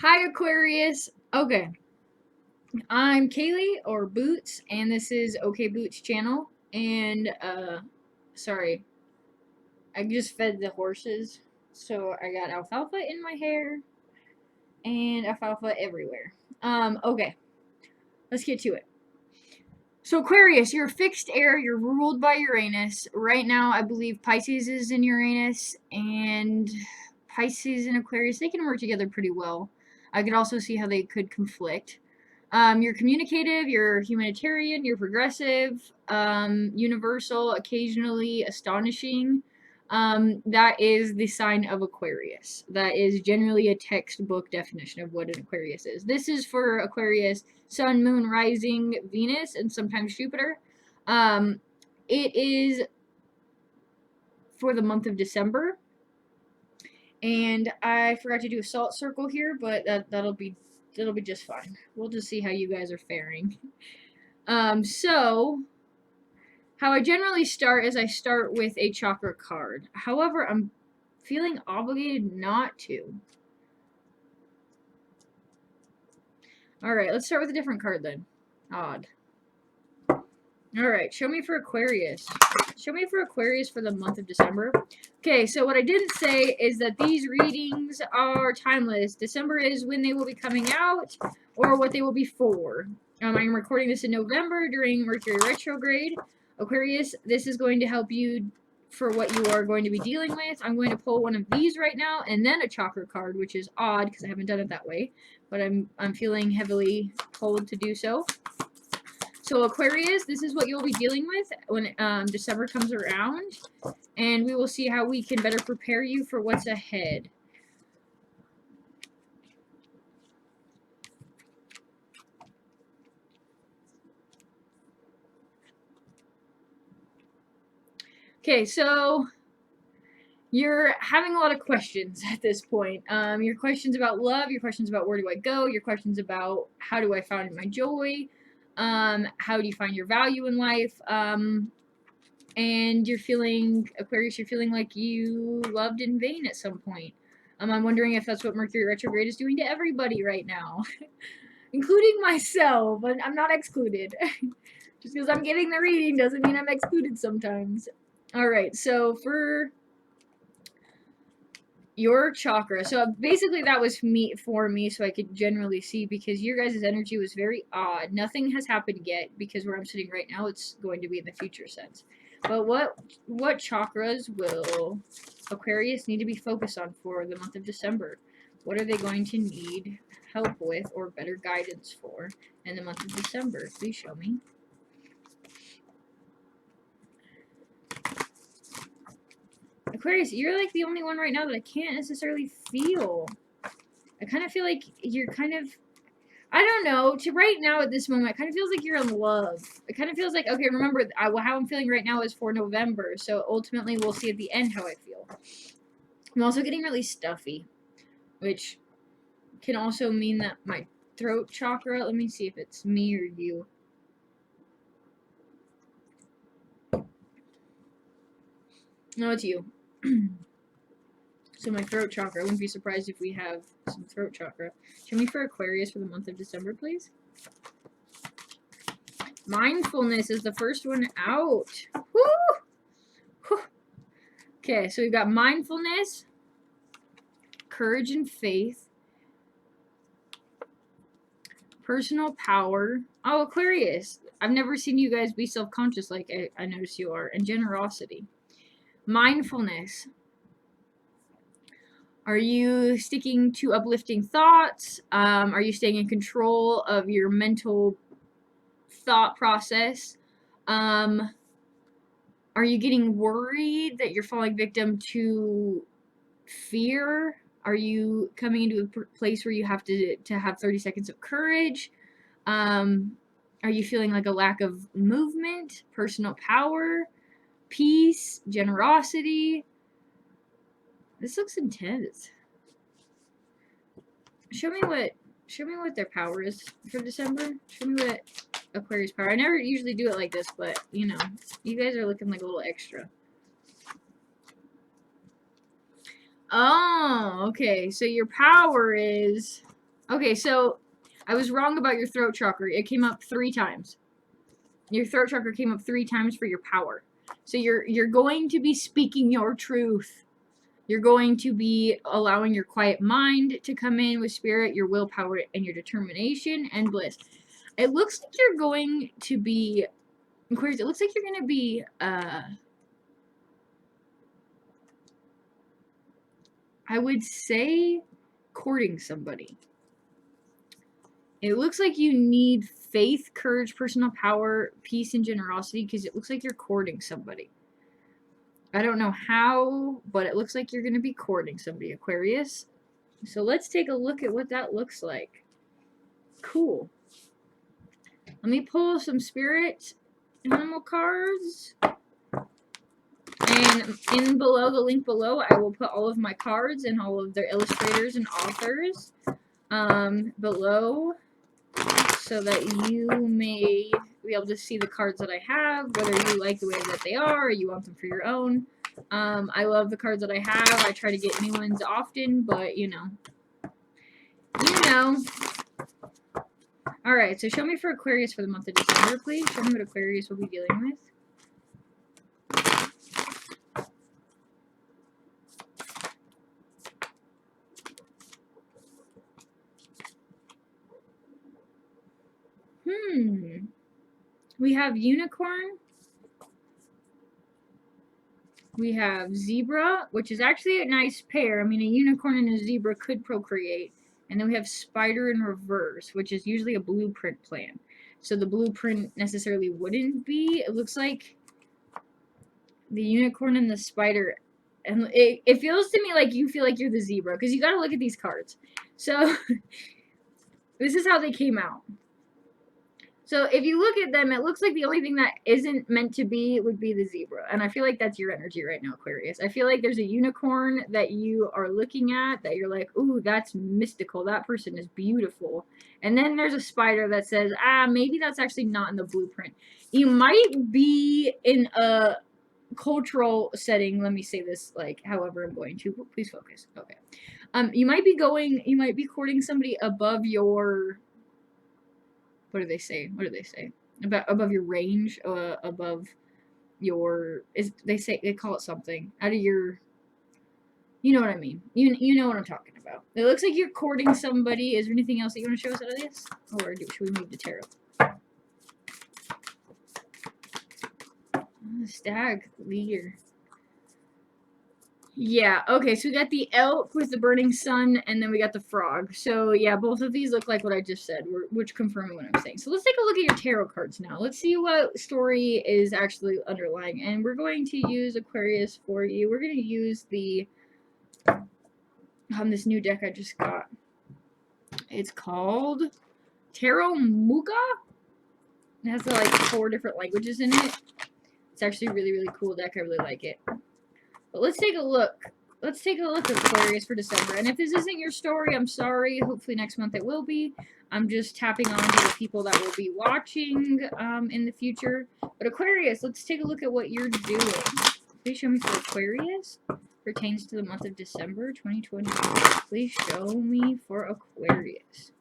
Hi Aquarius. Okay, I'm Kaylee or Boots, and this is OkayBoots channel. And sorry, I just fed the horses, so I got alfalfa in my hair and alfalfa everywhere. Okay, let's get to it. So Aquarius, you're a fixed air. You're ruled by Uranus right now. I believe Pisces is in Uranus, and Pisces and Aquarius, they can work together pretty well. I could also see how they could conflict. You're communicative, you're humanitarian, you're progressive, universal, occasionally astonishing. That is the sign of Aquarius. That is generally a textbook definition of what an Aquarius is. This is for Aquarius, Sun, Moon, Rising, Venus, and sometimes Jupiter. It is for the month of December. And I forgot to do a salt circle here, but that'll be just fine. We'll just see how you guys are faring. So how I generally start is I start with a chakra card. However, I'm feeling obligated not to. Alright, let's start with a different card then. Odd. Alright, show me for Aquarius. Show me for Aquarius for the month of December. Okay, so what I didn't say is that these readings are timeless. December is when they will be coming out or what they will be for. I'm recording this in November during Mercury retrograde. Aquarius, this is going to help you for what you are going to be dealing with. I'm going to pull one of these right now and then a chakra card, which is odd because I haven't done it that way, but I'm feeling heavily pulled to do so. So Aquarius, this is what you'll be dealing with when December comes around, and we will see how we can better prepare you for what's ahead. Okay, so you're having a lot of questions at this point. Your questions about love, your questions about where do I go, your questions about how do I find my joy, how do you find your value in life, and you're feeling, Aquarius, you're feeling like you loved in vain at some point. I'm wondering if that's what Mercury retrograde is doing to everybody right now, including myself. But I'm not excluded. Just because I'm getting the reading doesn't mean I'm excluded sometimes. Alright, so for your chakra, so basically that was for me so I could generally see, because your guys' energy was very odd. Nothing has happened yet, because where I'm sitting right now, it's going to be in the future sense. But what chakras will Aquarius need to be focused on for the month of December? What are they going to need help with or better guidance for in the month of December? Please show me. Aquarius, you're like the only one right now that I can't necessarily feel. I kind of feel like you're kind of, I don't know, to right now at this moment, it kind of feels like you're in love. It kind of feels like, okay, remember, how I'm feeling right now is for November, so ultimately we'll see at the end how I feel. I'm also getting really stuffy, which can also mean that my throat chakra, let me see if it's me or you. No, it's you. So my throat chakra, I wouldn't be surprised if we have some throat chakra. Show me for Aquarius for the month of December, please. Mindfulness is the first one out. Woo! Whew. Okay, so we've got mindfulness, courage and faith, personal power. Oh, Aquarius. I've never seen you guys be self-conscious like I notice you are. And generosity. Mindfulness. Are you sticking to uplifting thoughts? Are you staying in control of your mental thought process? Are you getting worried that you're falling victim to fear? Are you coming into a place where you have to have 30 seconds of courage? Are you feeling like a lack of movement, personal power, peace, generosity? This looks intense. Show me what their power is for December. Show me what Aquarius power. I never usually do it like this, but you know, you guys are looking like a little extra. Oh, okay. So your power is Okay, so I was wrong about your throat chakra. It came up 3 times. Your throat chakra came up 3 times for your power. So you're going to be speaking your truth. You're going to be allowing your quiet mind to come in with spirit, your willpower, and your determination and bliss. It looks like you're going to be, Aquarius, it looks like you're going to be, I would say, courting somebody. It looks like you need faith, courage, personal power, peace, and generosity because it looks like you're courting somebody. I don't know how, but it looks like you're going to be courting somebody, Aquarius. So let's take a look at what that looks like. Cool. Let me pull some spirit animal cards. And in below, the link below, I will put all of my cards and all of their illustrators and authors below so that you may be able to see the cards that I have, whether you like the way that they are or you want them for your own. I love the cards that I have. I try to get new ones often, but you know. Alright, so show me for Aquarius for the month of December, please. Show me what Aquarius will be dealing with. We have unicorn. We have zebra, which is actually a nice pair. I mean, a unicorn and a zebra could procreate. And then we have spider in reverse, which is usually a blueprint plan. So the blueprint necessarily wouldn't be. It looks like the unicorn and the spider. And it feels to me like you feel like you're the zebra. Because you got to look at these cards. So this is how they came out. So if you look at them, it looks like the only thing that isn't meant to be would be the zebra. And I feel like that's your energy right now, Aquarius. I feel like there's a unicorn that you are looking at that you're like, ooh, that's mystical. That person is beautiful. And then there's a spider that says, maybe that's actually not in the blueprint. You might be in a cultural setting. Let me say this like however I'm going to. Please focus. Okay. You might be courting somebody above your... What do they say? Above your range, above your they call it something out of your, you know what I mean. You know what I'm talking about. It looks like you're courting somebody. Is there anything else that you want to show us out of this, or should we move to tarot? Stag leader. Yeah, okay, so we got the elk with the burning sun, and then we got the frog. So, yeah, both of these look like what I just said, which confirm what I'm saying. So let's take a look at your tarot cards now. Let's see what story is actually underlying. And we're going to use Aquarius for you. We're going to use the this new deck I just got. It's called Tarot Muga. It has like 4 different languages in it. It's actually a really, really cool deck. I really like it. But let's take a look. Let's take a look at Aquarius for December. And if this isn't your story, I'm sorry. Hopefully next month it will be. I'm just tapping on to the people that will be watching in the future. But Aquarius, let's take a look at what you're doing. Please show me for Aquarius. Pertains to the month of December 2020. Please show me for Aquarius.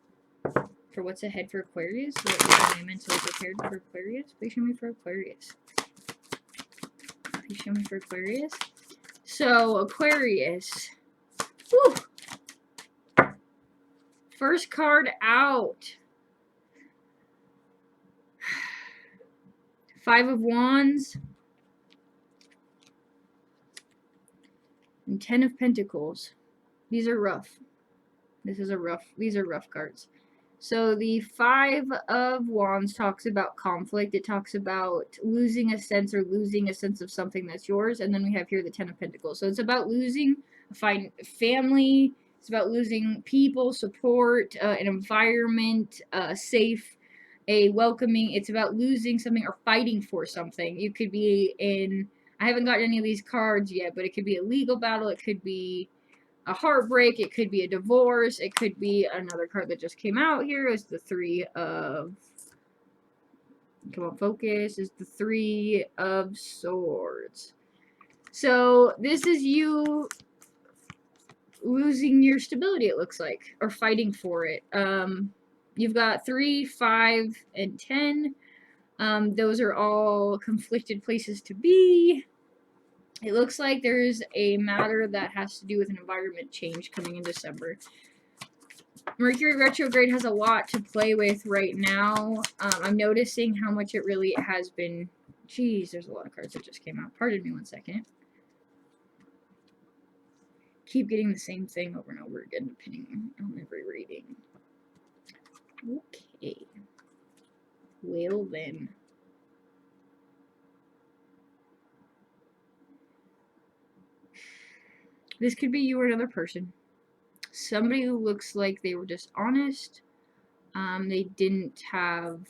For what's ahead for Aquarius. So that I'm mentally prepared for Aquarius. Please show me for Aquarius. Please show me for Aquarius. So, Aquarius. Whew. First card out. 5 of Wands. And 10 of Pentacles. These are rough. These are rough cards. So the 5 of Wands talks about conflict. It talks about losing a sense of something that's yours. And then we have here the 10 of Pentacles. So it's about losing a family. It's about losing people, support, an environment, safe, a welcoming. It's about losing something or fighting for something. You could be in... I haven't gotten any of these cards yet, but it could be a legal battle. It could be a heartbreak, it could be a divorce, it could be another card that just came out here is the 3 of... Come on, focus. Is the 3 of Swords. So, this is you losing your stability, it looks like, or fighting for it. You've got 3, 5, and 10. Those are all conflicted places to be. It looks like there's a matter that has to do with an environment change coming in December. Mercury retrograde has a lot to play with right now. I'm noticing how much it really has been. Geez, there's a lot of cards that just came out. Pardon me one second. Keep getting the same thing over and over again, depending on every reading. Okay. Well then. This could be you or another person. Somebody who looks like they were dishonest. They didn't have,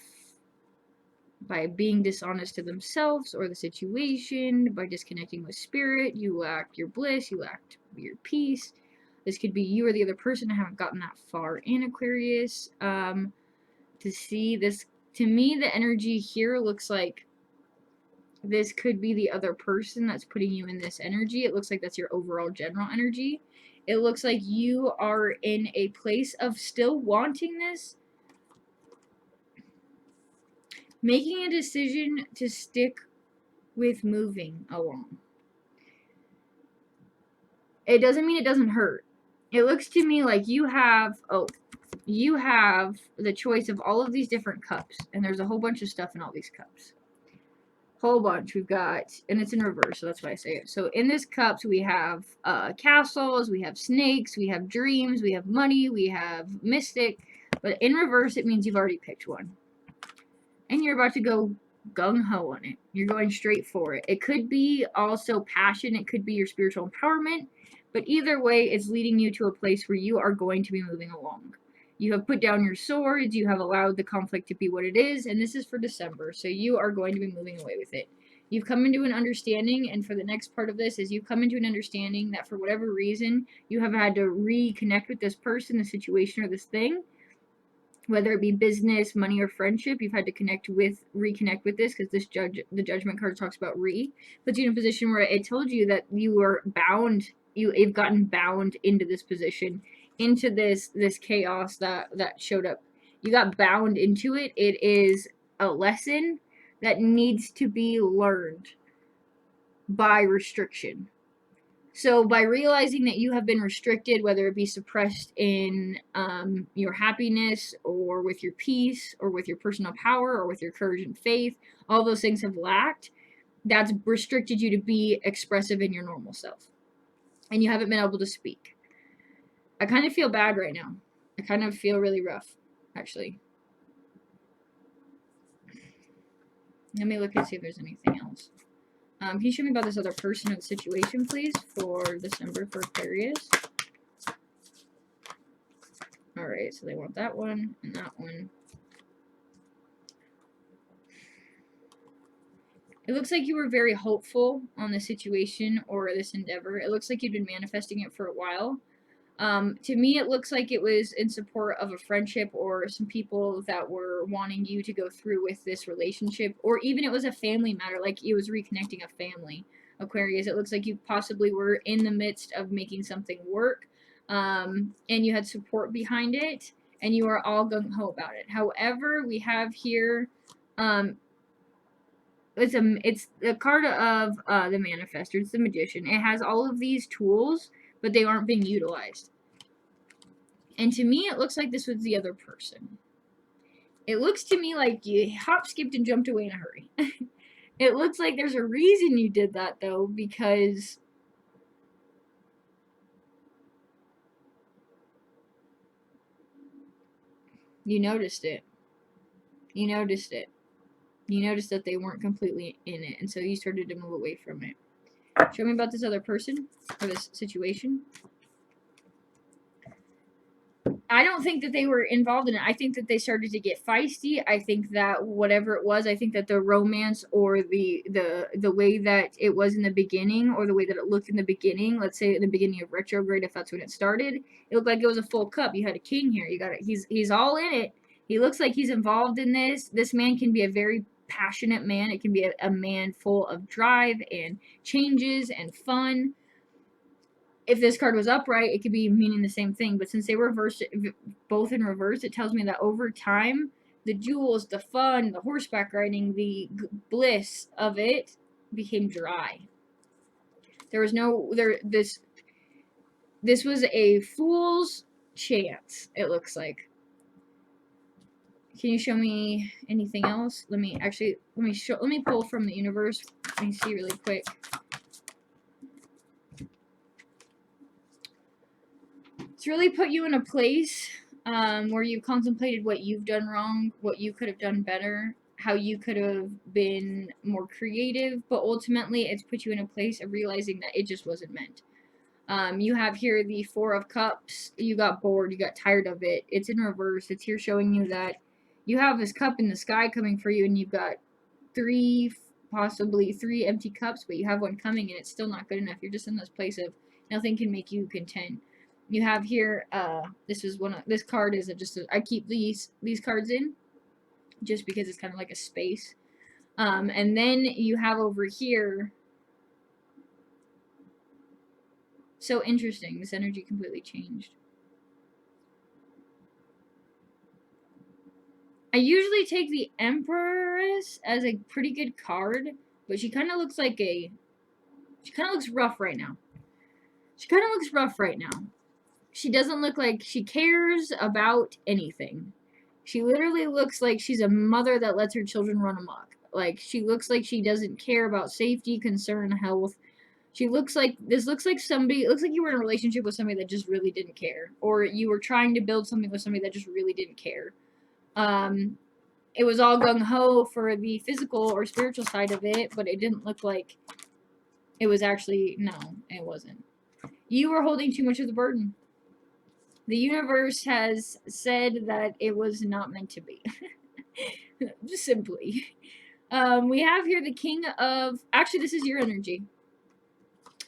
by being dishonest to themselves or the situation, by disconnecting with spirit, you lacked your bliss, you lacked your peace. This could be you or the other person. I haven't gotten that far in Aquarius. To see this, to me, the energy here looks like this could be the other person that's putting you in this energy. It looks like that's your overall general energy. It looks like you are in a place of still wanting this, making a decision to stick with moving along. It doesn't mean it doesn't hurt. It looks to me like you have the choice of all of these different cups, and there's a whole bunch of stuff in all these cups. Whole bunch. We've got, and it's in reverse, so that's why I say it. So in this cups we have castles, we have snakes, we have dreams, we have money, we have mystic, but in reverse it means you've already picked one. And you're about to go gung-ho on it. You're going straight for it. It could be also passion, it could be your spiritual empowerment, but either way, it's leading you to a place where you are going to be moving along. You have put down your swords, you have allowed the conflict to be what it is, and this is for December, so you are going to be moving away with it. You've come into an understanding, and for the next part of this is you've come into an understanding that for whatever reason, you have had to reconnect with this person, the situation, or this thing. Whether it be business, money, or friendship, you've had to reconnect with this, because the judgment card talks about puts you in a position where it told you that you were bound, you've gotten bound into this position, into this chaos that showed up. You got bound into it. It is a lesson that needs to be learned by restriction. So by realizing that you have been restricted, whether it be suppressed in your happiness or with your peace or with your personal power or with your courage and faith, all those things have lacked, that's restricted you to be expressive in your normal self. And you haven't been able to speak. I kind of feel bad right now. I kind of feel really rough, actually. Let me look and see if there's anything else. Can you show me about this other person or the situation, please, for December for Aquarius? Alright, so they want that one and that one. It looks like you were very hopeful on the situation or this endeavor. It looks like you've been manifesting it for a while. To me, it looks like it was in support of a friendship or some people that were wanting you to go through with this relationship, or even it was a family matter, like it was reconnecting a family. Aquarius, it looks like you possibly were in the midst of making something work, and you had support behind it, and you are all gung-ho about it. However, we have here, it's the card of the manifestor. It's the magician. It has all of these tools, but they aren't being utilized. And to me, it looks like this was the other person. It looks to me like you hop, skipped, and jumped away in a hurry. It looks like there's a reason you did that, though, because you noticed it. You noticed it. You noticed that they weren't completely in it, and so you started to move away from it. Show me about this other person, or this situation. I don't think that they were involved in it. I think that they started to get feisty. I think that whatever it was, I think that the romance or the way that it was in the beginning, or the way that it looked in the beginning, let's say in the beginning of retrograde, if that's when it started, it looked like it was a full cup. You had a king here. You got it. He's all in it. He looks like he's involved in this. This man can be a very passionate man. It can be a man full of drive and changes and fun. if this card was upright, it could be meaning the same thing. But since they reversed it, both in reverse, it tells me that over time, the jewels, the fun, the horseback riding, the bliss of it became dry. There was no this was a fool's chance, it looks like. Can you show me anything else? Let me pull from the universe. Let me see really quick. It's really put you in a place where you've contemplated what you've done wrong, what you could have done better, how you could have been more creative, but ultimately it's put you in a place of realizing that it just wasn't meant. You have here the Four of Cups. You got bored, you got tired of it. It's in reverse. It's here showing you that you have this cup in the sky coming for you, and you've got possibly three empty cups, but you have one coming, and it's still not good enough. You're just in this place of nothing can make you content. You have here, this card is I keep these cards in just because it's kind of like a space. And then you have over here, so interesting, this energy completely changed. I usually take the Empress as a pretty good card, but she kind of looks like she kind of looks rough right now. She doesn't look like she cares about anything. She literally looks like she's a mother that lets her children run amok. Like, she looks like she doesn't care about safety, concern, health. It looks like you were in a relationship with somebody that just really didn't care. Or you were trying to build something with somebody that just really didn't care. It was all gung-ho for the physical or spiritual side of it, but it didn't look like it was actually, no, it wasn't. You were holding too much of the burden. The universe has said that it was not meant to be. Just simply. We have here the King of... Actually, this is your energy.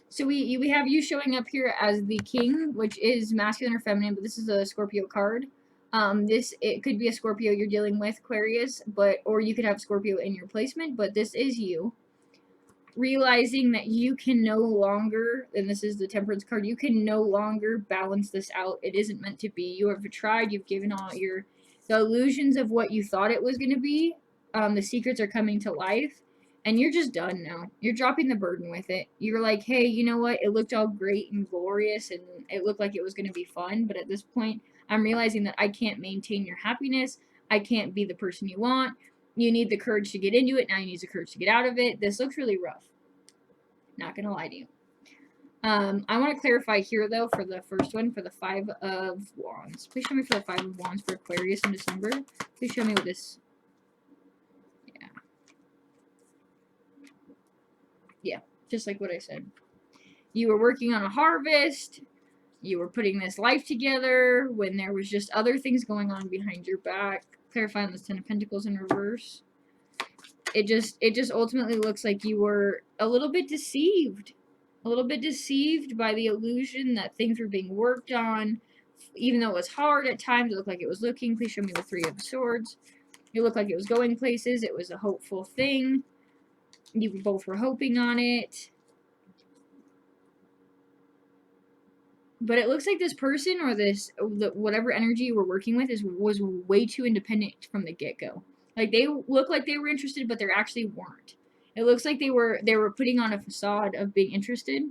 So we have you showing up here as the King, which is masculine or feminine, but this is a Scorpio card. It could be a Scorpio you're dealing with, Aquarius, or you could have Scorpio in your placement, but this is you. Realizing that you can no longer, and this is the Temperance card, you can no longer balance this out. It isn't meant to be. You have tried, you've given all the illusions of what you thought it was going to be. The secrets are coming to life, and you're just done now. You're dropping the burden with it. You're like, hey, you know what? It looked all great and glorious, and it looked like it was going to be fun, but at this point, I'm realizing that I can't maintain your happiness. I can't be the person you want. You need the courage to get into it. Now you need the courage to get out of it. This looks really rough. Not gonna lie to you. I want to clarify here, though, for the first one, for the Five of Wands. Please show me for the Five of Wands for Aquarius in December. Please show me what this... Yeah, just like what I said. You were working on a harvest. You were putting this life together when there was just other things going on behind your back. Clarifying the Ten of Pentacles in reverse. It just ultimately looks like you were a little bit deceived. A little bit deceived by the illusion that things were being worked on. Even though it was hard at times, it looked like it was looking. Please show me the Three of Swords. It looked like it was going places. It was a hopeful thing. You both were hoping on it. But it looks like this person or whatever energy you were working with was way too independent from the get-go. Like, they look like they were interested, but they actually weren't. It looks like they were putting on a facade of being interested,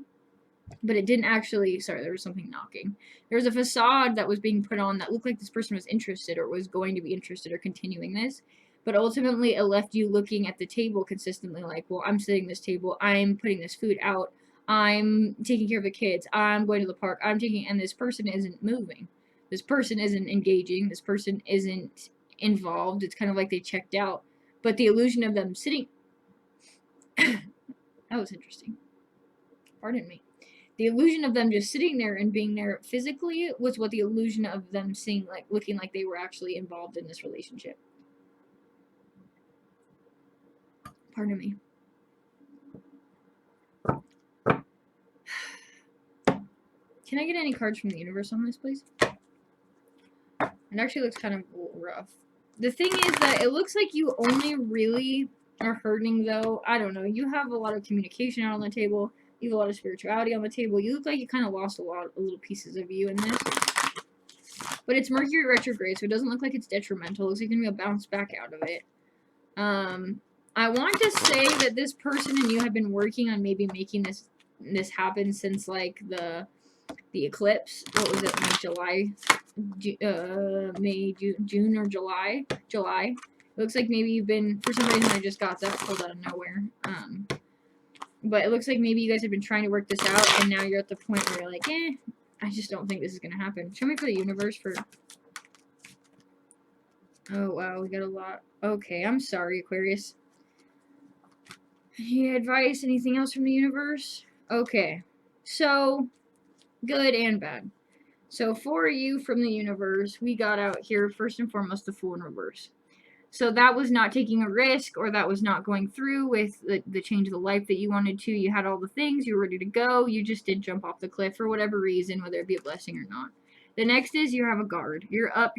but it didn't actually... Sorry, there was something knocking. There was a facade that was being put on that looked like this person was interested or was going to be interested or continuing this. But ultimately, it left you looking at the table consistently like, well, I'm sitting at this table, I'm putting this food out, I'm taking care of the kids, I'm going to the park, and this person isn't moving. This person isn't engaging, this person isn't involved. It's kind of like they checked out. But the illusion of them sitting... That was interesting. Pardon me. The illusion of them just sitting there and being there physically was what the illusion of them looking like they were actually involved in this relationship. Pardon me. Can I get any cards from the universe on this, please? It actually looks kind of rough. The thing is that it looks like you only really are hurting, though. I don't know. You have a lot of communication out on the table. You have a lot of spirituality on the table. You look like you kind of lost a lot of little pieces of you in this. But it's Mercury retrograde, so it doesn't look like it's detrimental. It looks like you're going to bounce back out of it. I want to say that this person and you have been working on maybe making this happen since, like, the eclipse. What was it, like July? May, June, or July? July. It looks like maybe you've been, for some reason I just got that pulled out of nowhere. But it looks like maybe you guys have been trying to work this out, and now you're at the point where you're like, I just don't think this is going to happen. Show me for the universe for... Oh, wow, we got a lot. Okay, I'm sorry, Aquarius. Any advice? Anything else from the universe? Okay. So, good and bad. So, for you from the universe, we got out here, first and foremost, the Fool in reverse. So that was not taking a risk, or that was not going through with the change of the life that you wanted to. You had all the things, you were ready to go, you just did jump off the cliff for whatever reason, whether it be a blessing or not. The next is you have a guard. You're up,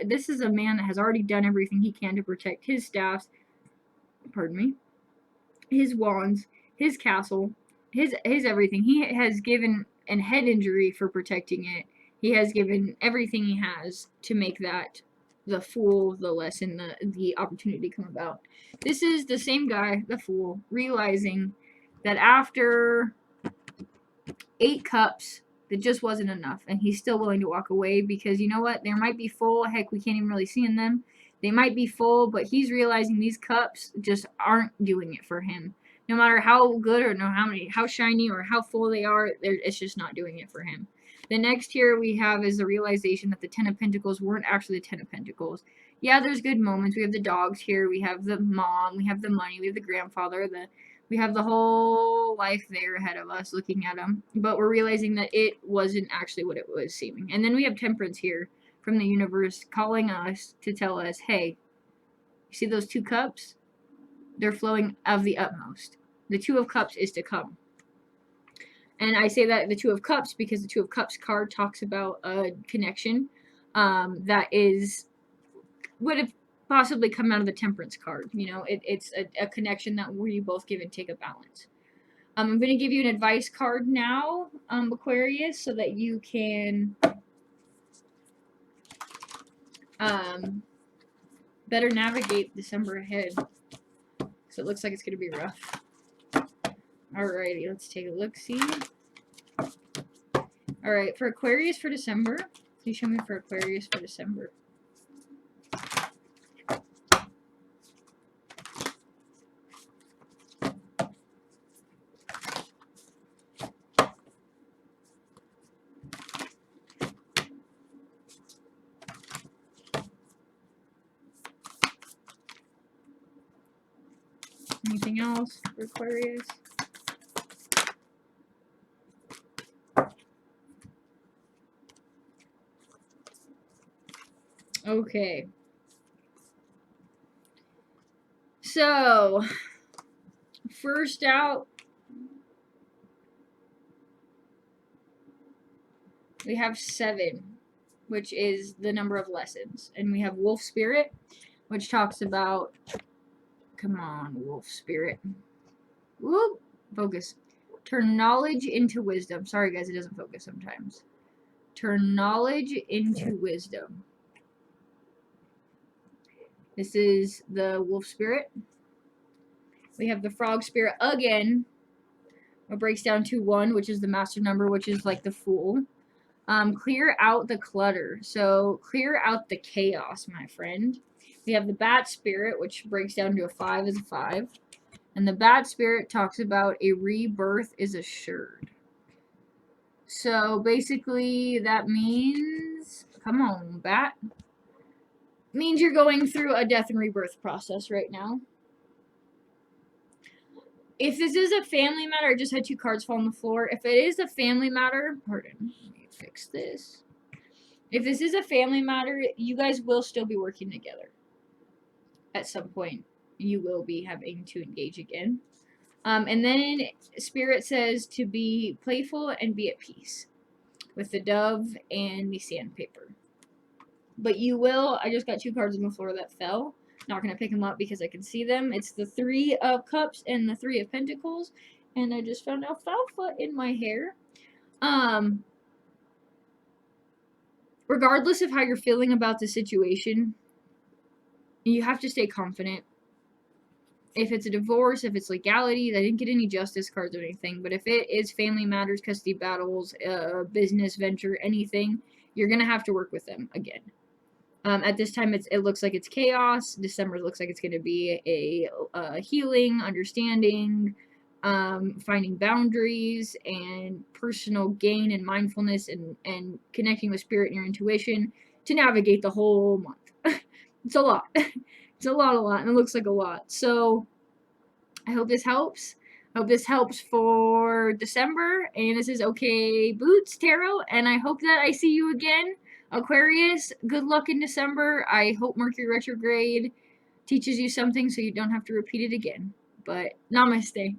this is a man that has already done everything he can to protect his staffs, pardon me, his wands, his castle, his everything. He has given an head injury for protecting it. He has given everything he has to make that the Fool, the lesson, the opportunity come about. This is the same guy, the Fool, realizing that after 8 cups, that just wasn't enough, and he's still willing to walk away because, you know what, there might be full, heck, we can't even really see in them. They might be full, but he's realizing these cups just aren't doing it for him. No matter how good or how shiny or how full they are, it's just not doing it for him. The next here we have is the realization that the 10 of Pentacles weren't actually the 10 of Pentacles. Yeah, there's good moments. We have the dogs here. We have the mom. We have the money. We have the grandfather. We have the whole life there ahead of us looking at them. But we're realizing that it wasn't actually what it was seeming. And then we have Temperance here from the universe calling us to tell us, hey, you see those 2 cups? They're flowing of the utmost. The 2 of Cups is to come. And I say that the 2 of Cups because the 2 of Cups card talks about a connection that would have possibly come out of the Temperance card. You know, it's a connection that where you both give and take a balance. I'm going to give you an advice card now, Aquarius, so that you can better navigate December ahead. So it looks like it's going to be rough. Alrighty, let's take a look-see. Alright, for Aquarius for December. Please show me for Aquarius for December. Anything else for Aquarius? Okay. So, first out, we have 7, which is the number of lessons. And we have Wolf Spirit, which talks about, come on, Wolf Spirit. Whoop, focus. Turn knowledge into wisdom. Sorry, guys, it doesn't focus sometimes. Turn knowledge into wisdom. This is the Wolf Spirit. We have the Frog Spirit again. It breaks down to 1, which is the master number, which is like the Fool. Clear out the clutter. So clear out the chaos, my friend. We have the Bat Spirit, which breaks down to a 5 as a 5. And the Bat Spirit talks about a rebirth is assured. So basically that means, come on, Bat. Means you're going through a death and rebirth process right now. If this is a family matter, I just had 2 cards fall on the floor. If it is a family matter, pardon, let me fix this. If this is a family matter, you guys will still be working together. At some point, you will be having to engage again. And then Spirit says to be playful and be at peace with the dove and the sandpaper. But you will, I just got 2 cards on the floor that fell. Not going to pick them up because I can see them. It's the 3 of Cups and the 3 of Pentacles. And I just found alfalfa in my hair. Regardless of how you're feeling about the situation, you have to stay confident. If it's a divorce, if it's legality, I didn't get any justice cards or anything, but if it is family matters, custody battles, business venture, anything, you're going to have to work with them again. At this time, it looks like it's chaos. December looks like it's going to be a healing, understanding, finding boundaries, and personal gain and mindfulness and connecting with spirit and your intuition to navigate the whole month. It's a lot. It's a lot, and it looks like a lot. So I hope this helps. I hope this helps for December. And this is OkayBoots Tarot, and I hope that I see you again. Aquarius, good luck in December. I hope Mercury retrograde teaches you something so you don't have to repeat it again. But namaste.